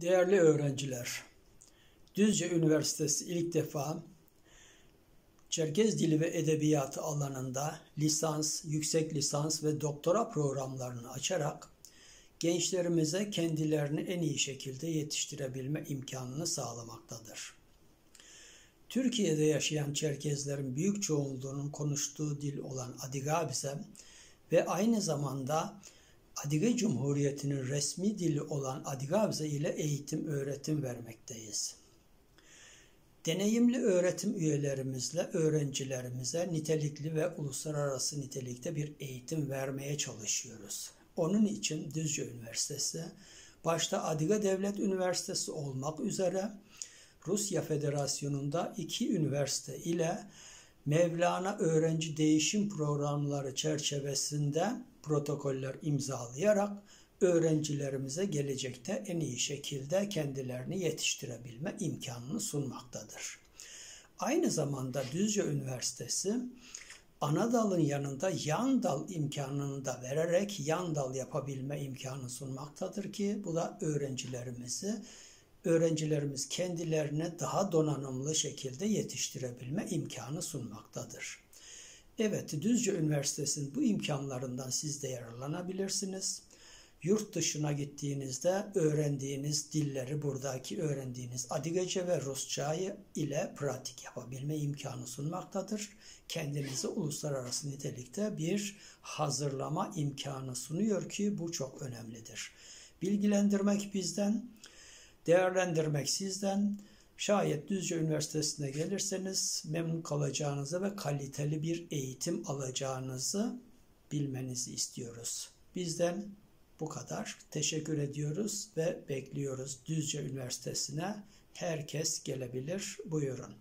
Değerli öğrenciler, Düzce Üniversitesi ilk defa Çerkez Dili ve Edebiyatı alanında lisans, yüksek lisans ve doktora programlarını açarak gençlerimize kendilerini en iyi şekilde yetiştirebilme imkanını sağlamaktadır. Türkiye'de yaşayan Çerkezlerin büyük çoğunluğunun konuştuğu dil olan Adigabze ve aynı zamanda Adige Cumhuriyeti'nin resmi dili olan Adigabze ile eğitim, öğretim vermekteyiz. Deneyimli öğretim üyelerimizle öğrencilerimize nitelikli ve uluslararası nitelikte bir eğitim vermeye çalışıyoruz. Onun için Düzce Üniversitesi, başta Adige Devlet Üniversitesi olmak üzere Rusya Federasyonu'nda 2 üniversite ile Mevlana Öğrenci Değişim Programları çerçevesinde protokoller imzalayarak öğrencilerimize gelecekte en iyi şekilde kendilerini yetiştirebilme imkanını sunmaktadır. Aynı zamanda Düzce Üniversitesi ana dalın yanında yan dal imkanını da vererek yan dal yapabilme imkanı sunmaktadır ki bu da öğrencilerimiz kendilerine daha donanımlı şekilde yetiştirebilme imkanı sunmaktadır. Evet, Düzce Üniversitesi'nin bu imkanlarından siz de yararlanabilirsiniz. Yurt dışına gittiğinizde öğrendiğiniz dilleri, buradaki öğrendiğiniz Adigece ve Rusçayı ile pratik yapabilme imkanı sunmaktadır. Kendinize uluslararası nitelikte bir hazırlama imkanı sunuyor ki bu çok önemlidir. Bilgilendirmek bizden, değerlendirmek sizden. Şayet Düzce Üniversitesi'ne gelirseniz memnun kalacağınızı ve kaliteli bir eğitim alacağınızı bilmenizi istiyoruz. Bizden bu kadar. Teşekkür ediyoruz ve bekliyoruz. Düzce Üniversitesi'ne herkes gelebilir. Buyurun.